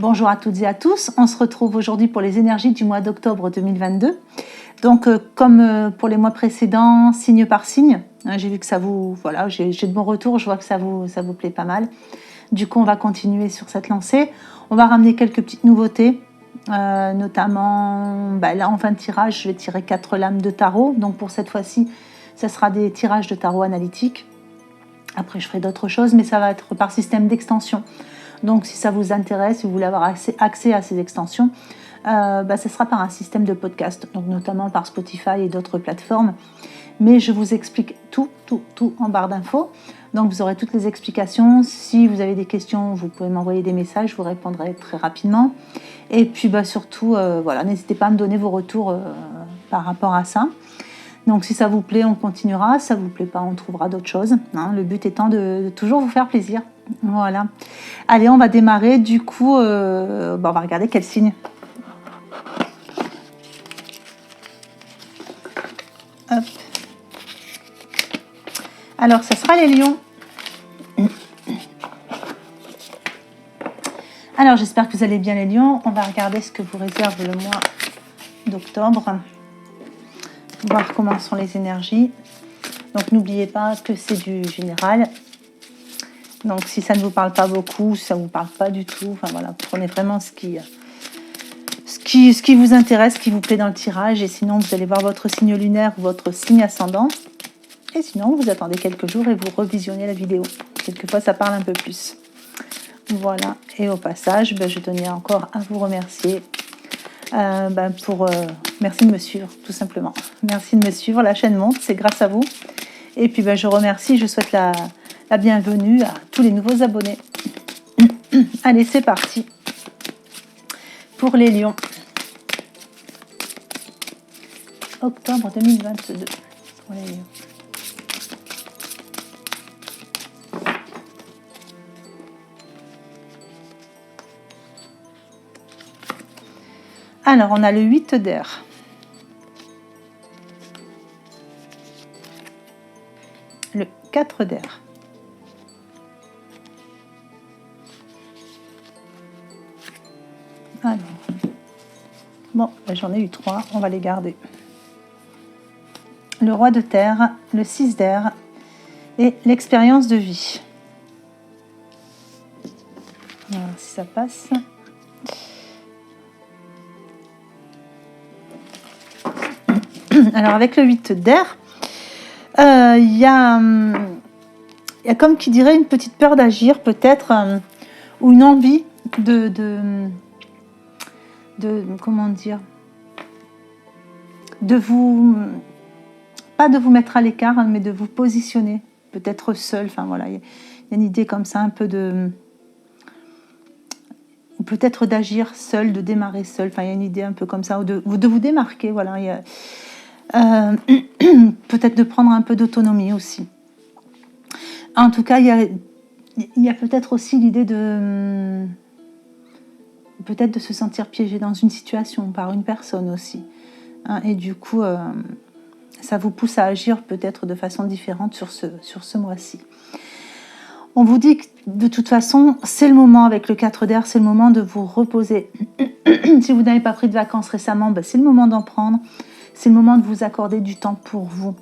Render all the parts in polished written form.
Bonjour à toutes et à tous, on se retrouve aujourd'hui pour les énergies du mois d'octobre 2022. Donc comme pour les mois précédents, signe par signe, j'ai vu que ça vous... Voilà, j'ai de bons retours, je vois que ça vous plaît pas mal. Du coup, on va continuer sur cette lancée. On va ramener quelques petites nouveautés, notamment, là en fin de tirage, je vais tirer 4 lames de tarot. Donc pour cette fois-ci, ça sera des tirages de tarot analytiques. Après, je ferai d'autres choses, mais ça va être par système d'extension. Donc si ça vous intéresse, si vous voulez avoir accès à ces extensions, ce sera par un système de podcast, donc notamment par Spotify et d'autres plateformes. Mais je vous explique tout en barre d'infos. Donc vous aurez toutes les explications. Si vous avez des questions, vous pouvez m'envoyer des messages, je vous répondrai très rapidement. Et puis surtout, n'hésitez pas à me donner vos retours par rapport à ça. Donc si ça vous plaît, on continuera. Si ça vous plaît pas, on trouvera d'autres choses. Le but étant de toujours vous faire plaisir. Voilà. Allez, on va démarrer. Du coup, on va regarder quel signe. Hop. Alors, ça sera les lions. Alors, j'espère que vous allez bien les lions. On va regarder ce que vous réserve le mois d'octobre. Voir comment sont les énergies. Donc, n'oubliez pas que c'est du général. Donc, si ça ne vous parle pas beaucoup, si ça ne vous parle pas du tout, prenez vraiment ce qui vous intéresse, ce qui vous plaît dans le tirage. Et sinon, vous allez voir votre signe lunaire ou votre signe ascendant. Et sinon, vous attendez quelques jours et vous revisionnez la vidéo. Quelquefois, ça parle un peu plus. Voilà. Et au passage, je tenais encore à vous remercier. Merci de me suivre, tout simplement. Merci de me suivre. La chaîne monte, c'est grâce à vous. Et puis, je remercie, je souhaite la bienvenue à tous les nouveaux abonnés. Allez, c'est parti pour les lions. Octobre 2022 pour les lions. Alors, on a le 8 d'air. Le 4 d'air. Alors, j'en ai eu 3, on va les garder. Le roi de terre, le 6 d'air et l'expérience de vie. Voilà, si ça passe. Alors, avec le 8 d'air, il y a comme qui dirait une petite peur d'agir, peut-être, ou une envie de comment dire, pas de vous mettre à l'écart, mais de vous positionner, peut-être seul. Il y a une idée comme ça, un peu peut-être d'agir seul, de démarrer seul. Il y a une idée un peu comme ça, ou de vous démarquer. Voilà. Il y a, peut-être de prendre un peu d'autonomie aussi. En tout cas, il y a peut-être aussi l'idée de se sentir piégé dans une situation par une personne aussi. Et du coup, ça vous pousse à agir peut-être de façon différente sur ce mois-ci. On vous dit que de toute façon, c'est le moment, avec le 4 d'air, c'est le moment de vous reposer. Si vous n'avez pas pris de vacances récemment, c'est le moment d'en prendre. C'est le moment de vous accorder du temps pour vous.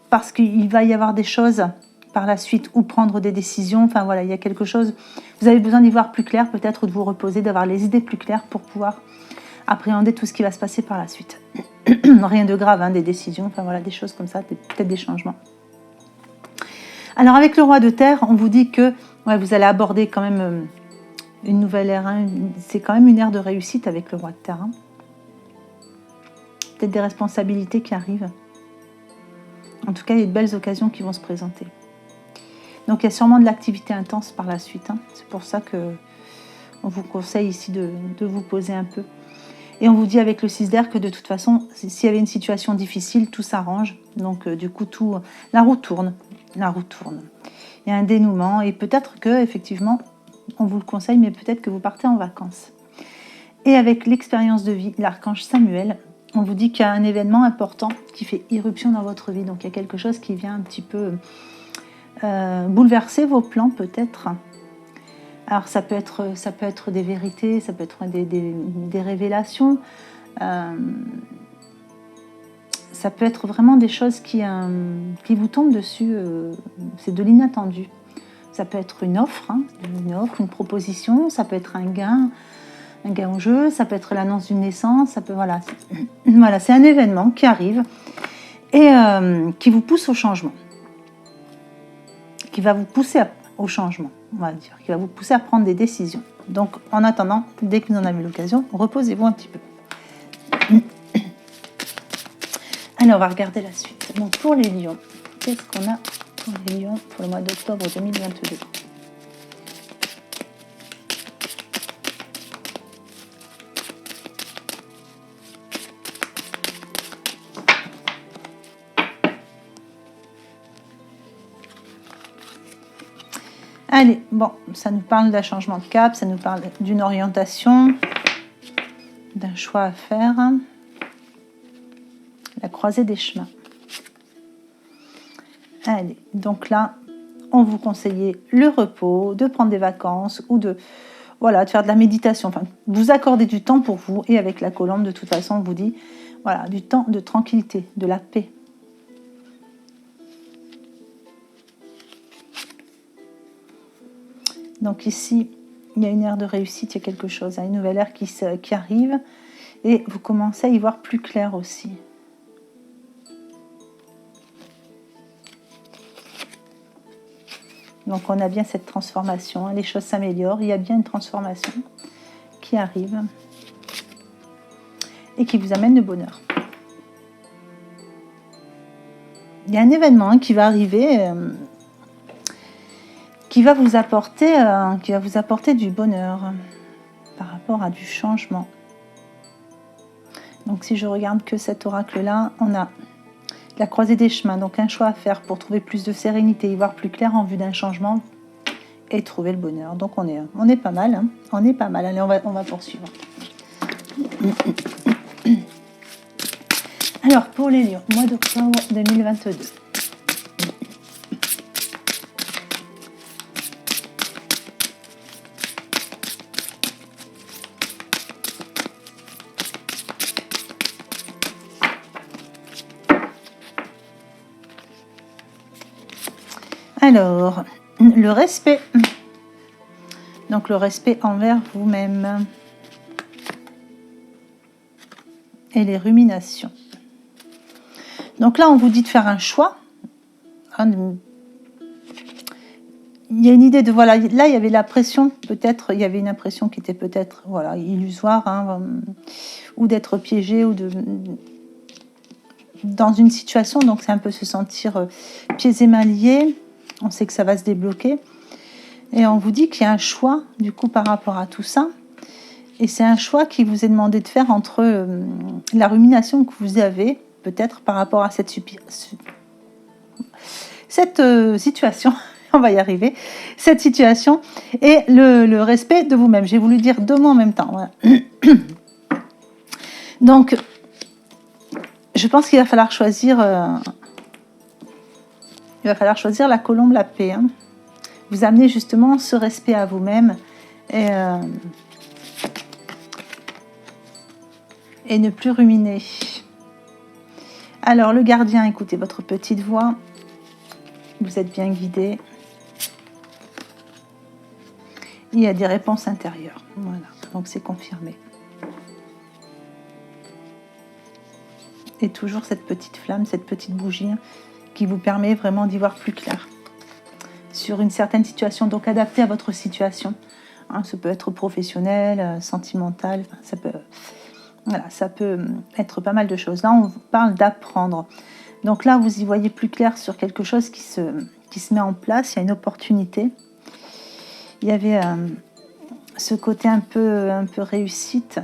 Parce qu'il va y avoir des choses par la suite ou prendre des décisions. Il y a quelque chose. Vous avez besoin d'y voir plus clair, peut-être de vous reposer, d'avoir les idées plus claires pour pouvoir appréhender tout ce qui va se passer par la suite. Rien de grave, des décisions, des choses comme ça, peut-être des changements. Alors avec le roi de terre, on vous dit que vous allez aborder quand même une nouvelle ère. C'est quand même une ère de réussite avec le roi de terre. Peut-être des responsabilités qui arrivent. En tout cas, il y a de belles occasions qui vont se présenter. Donc il y a sûrement de l'activité intense par la suite. C'est pour ça qu'on vous conseille ici de vous poser un peu. Et on vous dit avec le 6 d'air que de toute façon, s'il y avait une situation difficile, tout s'arrange. Donc du coup, la roue tourne. Il y a un dénouement et peut-être que, effectivement, on vous le conseille, mais peut-être que vous partez en vacances. Et avec l'expérience de vie, l'archange Samuel, on vous dit qu'il y a un événement important qui fait irruption dans votre vie. Donc il y a quelque chose qui vient un petit peu bouleverser vos plans peut-être. Alors ça peut être des vérités, ça peut être des révélations, ça peut être vraiment des choses qui vous tombent dessus, c'est de l'inattendu. Ça peut être une offre, une proposition, ça peut être un gain en jeu, ça peut être l'annonce d'une naissance, ça peut, voilà, voilà, c'est un événement qui arrive et qui vous pousse au changement, qui va vous pousser au changement, on va dire, qui va vous pousser à prendre des décisions. Donc, en attendant, dès que vous en avez l'occasion, reposez-vous un petit peu. Alors, on va regarder la suite. Donc, pour les lions, qu'est-ce qu'on a pour les lions pour le mois d'octobre 2022 ? Allez, bon, ça nous parle d'un changement de cap, ça nous parle d'une orientation, d'un choix à faire, la croisée des chemins. Allez, donc là, on vous conseillait le repos, de prendre des vacances ou de faire de la méditation. Enfin, vous accordez du temps pour vous et avec la colombe, de toute façon, on vous dit, voilà, du temps de tranquillité, de la paix. Donc ici, il y a une ère de réussite, il y a quelque chose, une nouvelle ère qui arrive et vous commencez à y voir plus clair aussi. Donc on a bien cette transformation, les choses s'améliorent, il y a bien une transformation qui arrive et qui vous amène le bonheur. Il y a un événement qui va arriver, qui va vous apporter du bonheur par rapport à du changement. Donc si je regarde que cet oracle-là, on a la croisée des chemins, donc un choix à faire pour trouver plus de sérénité, y voir plus clair en vue d'un changement et trouver le bonheur. Donc on est pas mal, on est pas mal. Allez, on va poursuivre. Alors pour les lions, mois d'octobre 2022. Alors, le respect. Donc, le respect envers vous-même. Et les ruminations. Donc là, on vous dit de faire un choix. Il y a une idée de, voilà, là, il y avait la pression, peut-être, il y avait une impression qui était peut-être, voilà, illusoire, ou d'être piégé, ou dans une situation, donc c'est un peu se sentir pieds et mains liés. On sait que ça va se débloquer. Et on vous dit qu'il y a un choix, du coup, par rapport à tout ça. Et c'est un choix qui vous est demandé de faire entre la rumination que vous avez, peut-être par rapport à cette situation, on va y arriver, cette situation, et le respect de vous-même. J'ai voulu dire deux mots en même temps. Voilà. Donc, je pense qu'il va falloir choisir... il va falloir choisir la colombe, la paix. Vous amenez justement ce respect à vous-même et ne plus ruminer. Alors, le gardien, écoutez votre petite voix. Vous êtes bien guidé. Il y a des réponses intérieures. Voilà, donc c'est confirmé. Et toujours cette petite flamme, cette petite bougie qui vous permet vraiment d'y voir plus clair sur une certaine situation, donc adaptée à votre situation. Ça peut être professionnel, sentimental, ça peut être pas mal de choses. Là, on vous parle d'apprendre. Donc là, vous y voyez plus clair sur quelque chose qui se met en place. Il y a une opportunité. Il y avait ce côté un peu réussite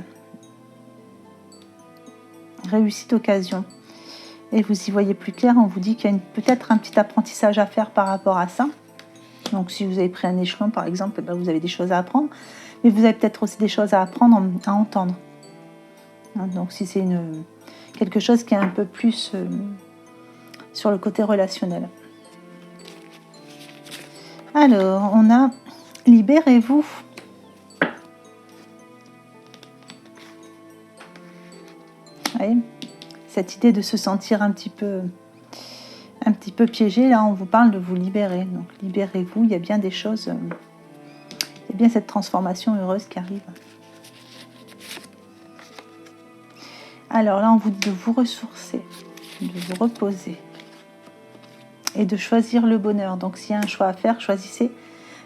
occasion. Et vous y voyez plus clair, on vous dit qu'il y a peut-être un petit apprentissage à faire par rapport à ça. Donc si vous avez pris un échelon par exemple, vous avez des choses à apprendre, mais vous avez peut-être aussi des choses à apprendre, à entendre. Donc si c'est quelque chose qui est un peu plus sur le côté relationnel. Alors, on a Libérez-vous. Voyez, cette idée de se sentir un petit peu piégé, là on vous parle de vous libérer. Donc libérez-vous, il y a bien des choses, il y a bien cette transformation heureuse qui arrive. Alors là on vous dit de vous ressourcer, de vous reposer et de choisir le bonheur. Donc s'il y a un choix à faire, choisissez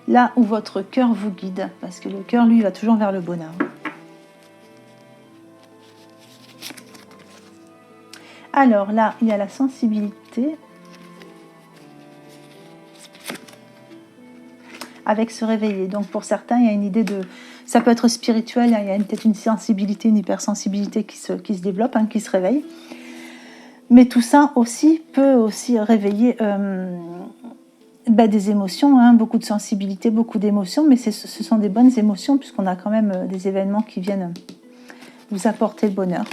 là où votre cœur vous guide, parce que le cœur lui va toujours vers le bonheur. Alors là il y a la sensibilité. Avec se réveiller. Donc pour certains, il y a une idée de... Ça peut être spirituel, il y a peut-être une sensibilité, une hypersensibilité qui se développe, qui se réveille. Mais tout ça aussi peut aussi réveiller des émotions, beaucoup de sensibilité, beaucoup d'émotions, mais ce sont des bonnes émotions puisqu'on a quand même des événements qui viennent vous apporter le bonheur.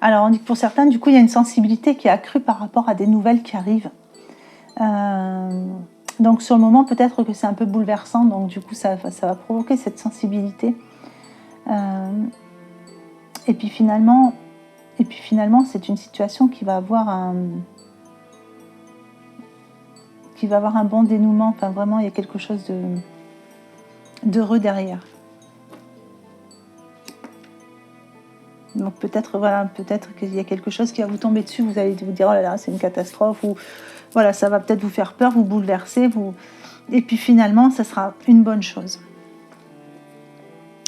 Alors, on dit que pour certains, du coup, il y a une sensibilité qui est accrue par rapport à des nouvelles qui arrivent. Donc, sur le moment, peut-être que c'est un peu bouleversant. Donc, du coup, ça va provoquer cette sensibilité. Et puis, finalement, c'est une situation qui va avoir un bon dénouement. Enfin, vraiment, il y a quelque chose d'heureux derrière. Donc peut-être qu'il y a quelque chose qui va vous tomber dessus, vous allez vous dire oh là là c'est une catastrophe, ou voilà ça va peut-être vous faire peur, vous bouleverser, et puis finalement ça sera une bonne chose.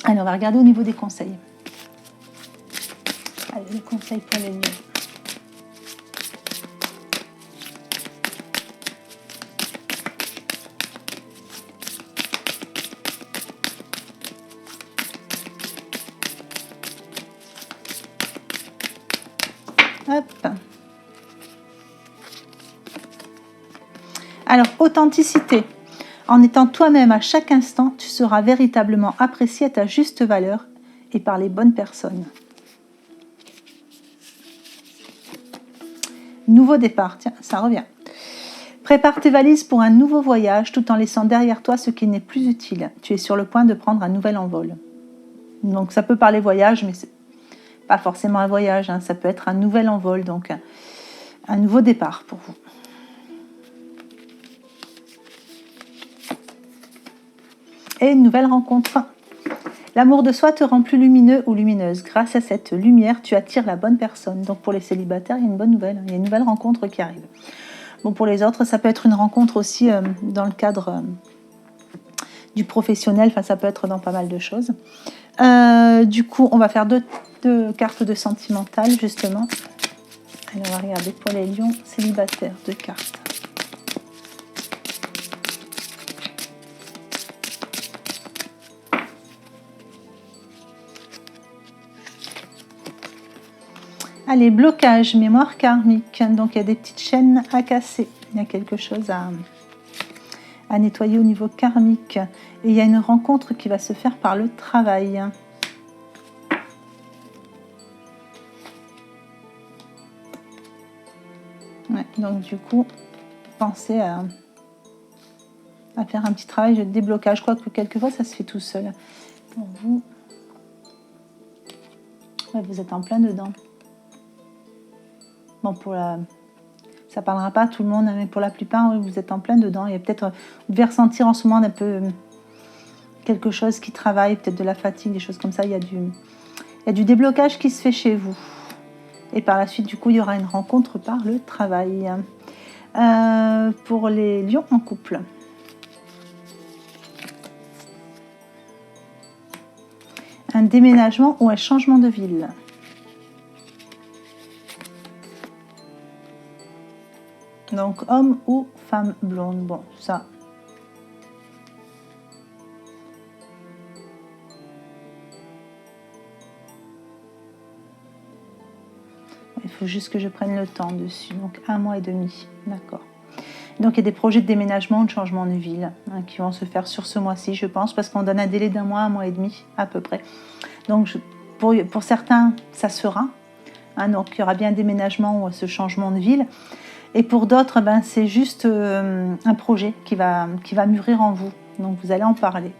Allez, on va regarder au niveau des conseils. Allez, les conseils pour les lions. Hop. Alors, authenticité. En étant toi-même à chaque instant, tu seras véritablement apprécié à ta juste valeur et par les bonnes personnes. Nouveau départ, tiens, ça revient. Prépare tes valises pour un nouveau voyage tout en laissant derrière toi ce qui n'est plus utile. Tu es sur le point de prendre un nouvel envol. Donc ça peut parler voyage, mais c'est pas forcément un voyage, ça peut être un nouvel envol, donc un nouveau départ pour vous. Et une nouvelle rencontre. L'amour de soi te rend plus lumineux ou lumineuse. Grâce à cette lumière, tu attires la bonne personne. Donc pour les célibataires, il y a une bonne nouvelle, il y a une nouvelle rencontre qui arrive. Bon, pour les autres, ça peut être une rencontre aussi dans le cadre du professionnel, enfin ça peut être dans pas mal de choses. Du coup, on va faire deux cartes de sentimental, justement. Allez, on va regarder pour les lions célibataires, 2 cartes. Allez, blocage, mémoire karmique. Donc il y a des petites chaînes à casser. Il y a quelque chose à nettoyer au niveau karmique. Et il y a une rencontre qui va se faire par le travail. Ouais, donc du coup, pensez à faire un petit travail de déblocage. Je crois que quelquefois ça se fait tout seul. Pour vous, ouais, vous êtes en plein dedans. Bon, ça parlera pas à tout le monde, mais pour la plupart, oui, vous êtes en plein dedans. Il y a peut-être, vous devez ressentir en ce moment un peu quelque chose qui travaille, peut-être de la fatigue, des choses comme ça. Il y a du déblocage qui se fait chez vous. Et par la suite, du coup, il y aura une rencontre par le travail. Pour les lions en couple. Un déménagement ou un changement de ville. Donc, homme ou femme blonde. Bon, ça. Il faut juste que je prenne le temps dessus. Donc, 1 mois et demi. D'accord. Donc il y a des projets de déménagement, de changement de ville hein, qui vont se faire sur ce mois-ci, je pense, parce qu'on donne un délai d'un mois et demi à peu près. Donc pour certains, ça sera. Hein, donc il y aura bien un déménagement ou ce changement de ville. Et pour d'autres, ben, c'est juste un projet qui va mûrir en vous. Donc vous allez en parler.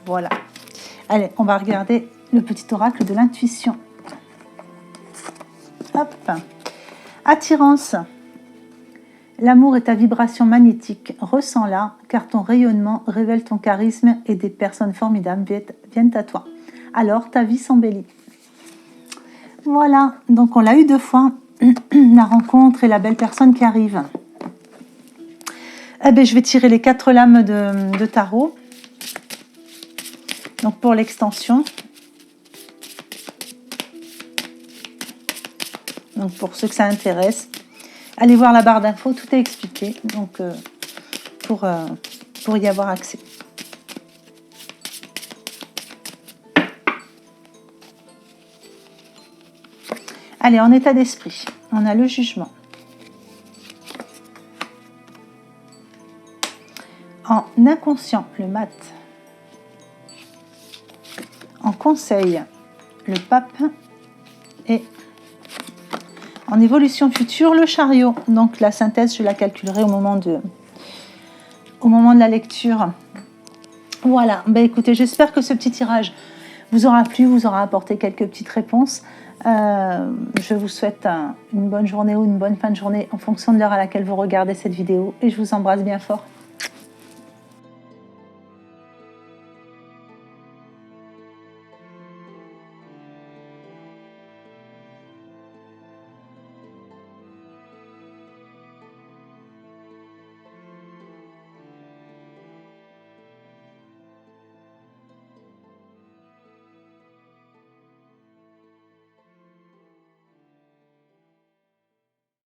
Voilà. Allez, on va regarder le petit oracle de l'intuition. Hop. Attirance. L'amour est ta vibration magnétique. Ressens-la, car ton rayonnement révèle ton charisme et des personnes formidables viennent à toi. Alors ta vie s'embellit. Voilà, donc on l'a eu 2 fois, la rencontre et la belle personne qui arrive. Eh bien, je vais tirer les 4 lames de tarot. Donc pour l'extension. Donc pour ceux que ça intéresse, allez voir la barre d'infos, tout est expliqué. Donc pour y avoir accès. Allez, en état d'esprit, on a le jugement. En inconscient, le mat. En conseil, le pape. Et en évolution future, le chariot. Donc la synthèse, je la calculerai au moment de la lecture. Voilà, ben écoutez, j'espère que ce petit tirage vous aura plu, vous aura apporté quelques petites réponses. Je vous souhaite une bonne journée ou une bonne fin de journée en fonction de l'heure à laquelle vous regardez cette vidéo et je vous embrasse bien fort.